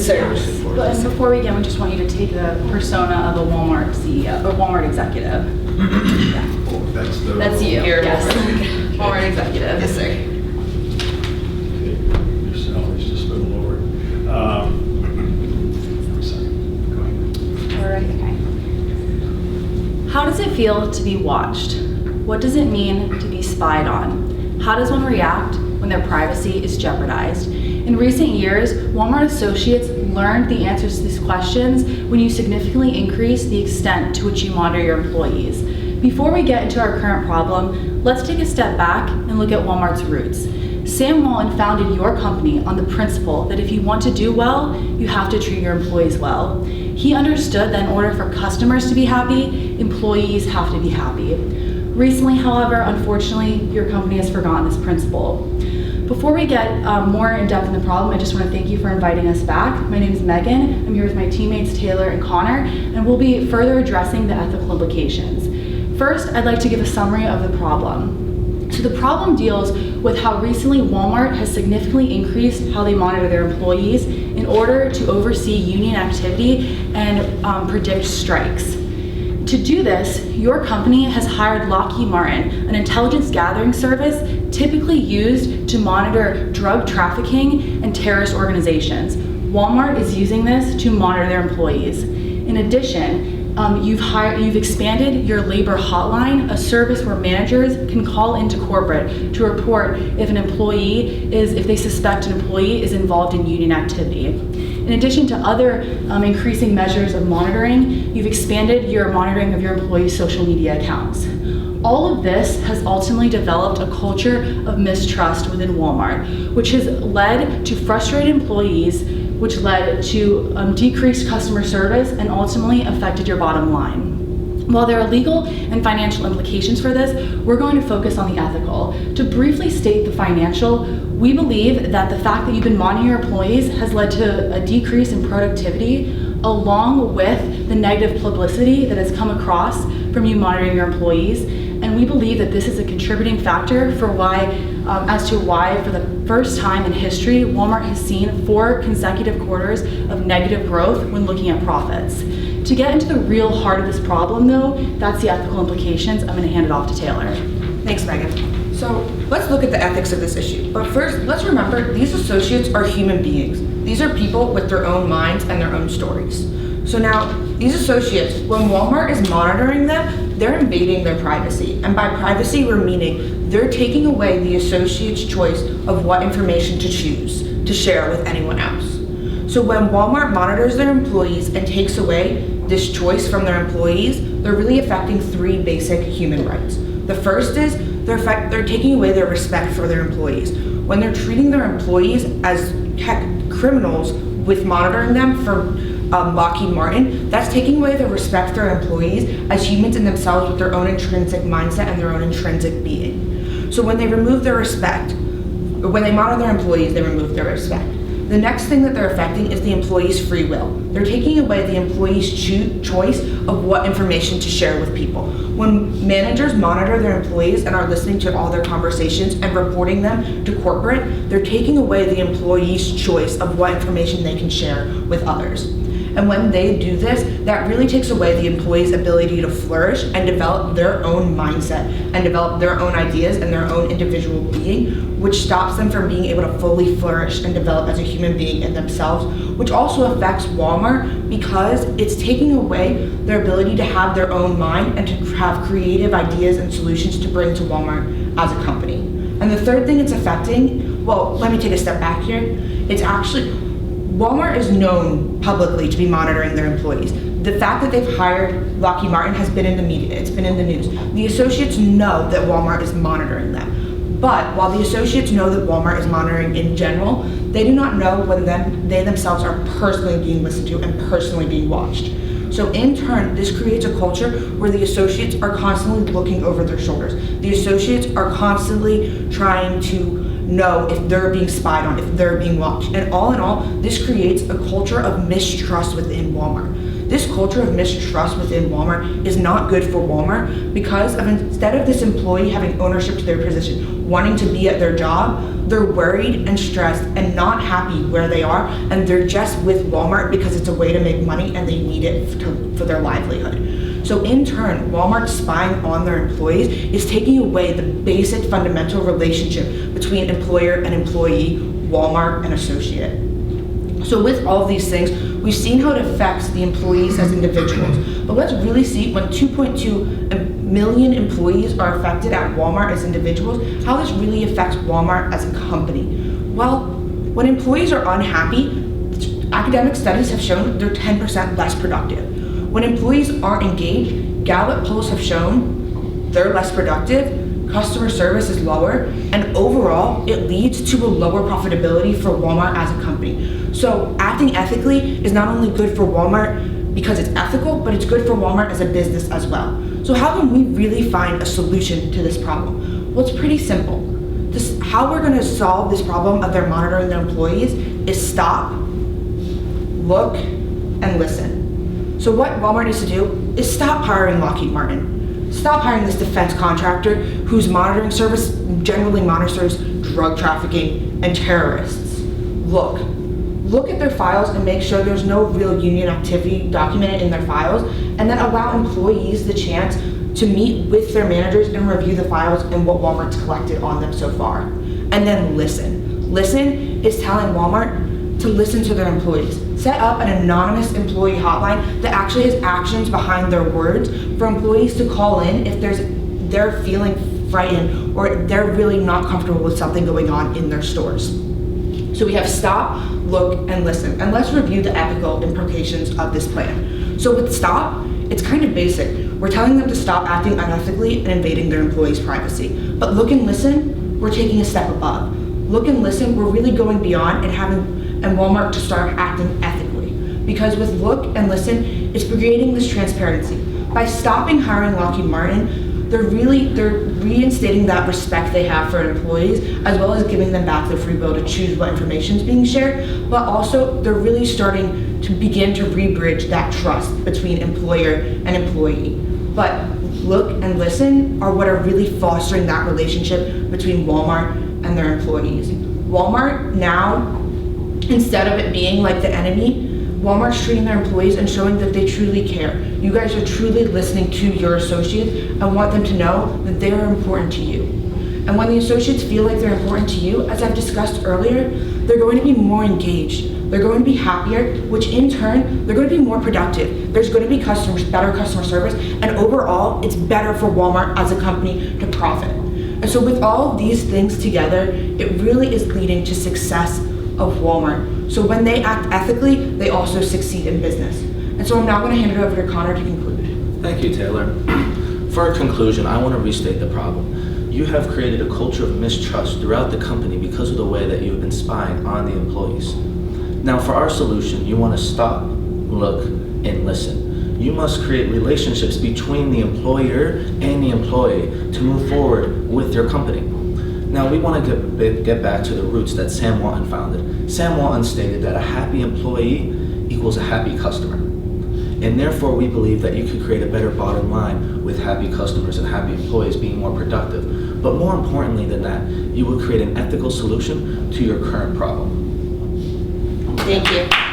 Yes, sir. And before we begin, we just want you to take the persona of a Walmart CEO or Walmart executive. Yeah. That's you. Yes. Walmart executive. Yes, sir. Your salary's just a little lower. Sorry. Go ahead. All right. Okay. How does it feel to be watched? What does it mean to be spied on? How does one react when their privacy is jeopardized? In recent years, Walmart associates learned the answers to these questions when you significantly increase the extent to which you monitor your employees. Before we get into our current problem, let's take a step back and look at Walmart's roots. Sam Walton founded your company on the principle that if you want to do well, you have to treat your employees well. He understood that in order for customers to be happy, employees have to be happy. Recently, however, unfortunately, your company has forgotten this principle. Before we get more in depth in the problem, I just want to thank you for inviting us back. My name is Megan. I'm here with my teammates Taylor and Connor, and we'll be further addressing the ethical implications. First, I'd like to give a summary of the problem. So the problem deals with how recently Walmart has significantly increased how they monitor their employees in order to oversee union activity and predict strikes. To do this, your company has hired Lockheed Martin, an intelligence gathering service typically used to monitor drug trafficking and terrorist organizations. Walmart is using this to monitor their employees. In addition, you've expanded your labor hotline, a service where managers can call into corporate to report if if they suspect an employee is involved in union activity. In addition to other increasing measures of monitoring, you've expanded your monitoring of your employees' social media accounts. All of this has ultimately developed a culture of mistrust within Walmart, which has led to frustrated employees, which led to decreased customer service and ultimately affected your bottom line. While there are legal and financial implications for this, we're going to focus on the ethical. To briefly state the financial, we believe that the fact that you've been monitoring your employees has led to a decrease in productivity, along with the negative publicity that has come across from you monitoring your employees. And we believe that this is a contributing factor for as to why, for the first time in history, Walmart has seen 4 consecutive quarters of negative growth when looking at profits. To get into the real heart of this problem, though, that's the ethical implications. I'm going to hand it off to Taylor. Thanks, Megan. So let's look at the ethics of this issue. But first, let's remember these associates are human beings. These are people with their own minds and their own stories. So now, these associates, when Walmart is monitoring them, they're invading their privacy. And by privacy, we're meaning they're taking away the associate's choice of what information to choose to share with anyone else. So when Walmart monitors their employees and takes away this choice from their employees, they're really affecting 3 basic human rights. The first is they're taking away their respect for their employees. When they're treating their employees as criminals with monitoring them for Lockheed Martin, that's taking away the respect for their employees as humans in themselves with their own intrinsic mindset and their own intrinsic being. So when they remove their respect, or when they monitor their employees, they remove their respect. The next thing that they're affecting is the employee's free will. They're taking away the employee's choice of what information to share with people. When managers monitor their employees and are listening to all their conversations and reporting them to corporate, they're taking away the employee's choice of what information they can share with others. And when they do this, that really takes away the employee's ability to flourish and develop their own mindset and develop their own ideas and their own individual being, which stops them from being able to fully flourish and develop as a human being in themselves, which also affects Walmart because it's taking away their ability to have their own mind and to have creative ideas and solutions to bring to Walmart as a company. And the third thing it's affecting, well, let me take a step back here. It's actually, Walmart is known publicly to be monitoring their employees. The fact that they've hired Lockheed Martin has been in the media, it's been in the news. The associates know that Walmart is monitoring them. But while the associates know that Walmart is monitoring in general, they do not know whether they themselves are personally being listened to and personally being watched. So in turn, this creates a culture where the associates are constantly looking over their shoulders. The associates are constantly trying to know if they're being spied on, if they're being watched. And all in all, this creates a culture of mistrust within Walmart. This culture of mistrust within Walmart is not good for Walmart because instead of this employee having ownership to their position, wanting to be at their job, they're worried and stressed and not happy where they are, and they're just with Walmart because it's a way to make money and they need it for their livelihood. So in turn, Walmart spying on their employees is taking away the basic fundamental relationship between employer and employee, Walmart and associate. So with all of these things, we've seen how it affects the employees as individuals, but let's really see when 2.2 million employees are affected at Walmart as individuals, how this really affects Walmart as a company. Well, when employees are unhappy, academic studies have shown they're 10% less productive. When employees aren't engaged, Gallup polls have shown they're less productive, customer service is lower, and overall, it leads to a lower profitability for Walmart as a company. So acting ethically is not only good for Walmart because it's ethical, but it's good for Walmart as a business as well. So how can we really find a solution to this problem? Well, it's pretty simple. How we're going to solve this problem of their monitoring their employees is stop, look, and listen. So what Walmart needs to do is stop hiring Lockheed Martin. Stop hiring this defense contractor whose monitoring service generally monitors drug trafficking and terrorists. Look at their files and make sure there's no real union activity documented in their files, and then allow employees the chance to meet with their managers and review the files and what Walmart's collected on them so far. And then listen. Listen is telling Walmart to listen to their employees. Set up an anonymous employee hotline that actually has actions behind their words for employees to call in if they're feeling frightened or they're really not comfortable with something going on in their stores. So we have stop, look, and listen. And let's review the ethical implications of this plan. So with stop, it's kind of basic. We're telling them to stop acting unethically and invading their employees' privacy. But look and listen, we're taking a step above. Look and listen, we're really going beyond and Walmart to start acting ethically. Because with look and listen, it's creating this transparency. By stopping hiring Lockheed Martin, they're reinstating that respect they have for employees, as well as giving them back the free will to choose what information is being shared, but also they're really starting to begin to re-bridge that trust between employer and employee. But look and listen are what are really fostering that relationship between Walmart and their employees. Walmart now, instead of it being like the enemy, Walmart's treating their employees and showing that they truly care. You guys are truly listening to your associates and want them to know that they are important to you. And when the associates feel like they're important to you, as I've discussed earlier, they're going to be more engaged. They're going to be happier, which in turn, they're going to be more productive. There's going to be better customer service, and overall, it's better for Walmart as a company to profit. And so with all of these things together, it really is leading to success of Walmart. So when they act ethically, they also succeed in business. And so I'm now going to hand it over to Connor to conclude. Thank you, Taylor. For a conclusion, I want to restate the problem. You have created a culture of mistrust throughout the company because of the way that you've been spying on the employees. Now, for our solution, you want to stop, look, and listen. You must create relationships between the employer and the employee to move forward with your company. Now, we want to get back to the roots that Sam Walton founded. Sam Walton stated that a happy employee equals a happy customer. And therefore, we believe that you could create a better bottom line with happy customers and happy employees being more productive. But more importantly than that, you would create an ethical solution to your current problem. Thank you.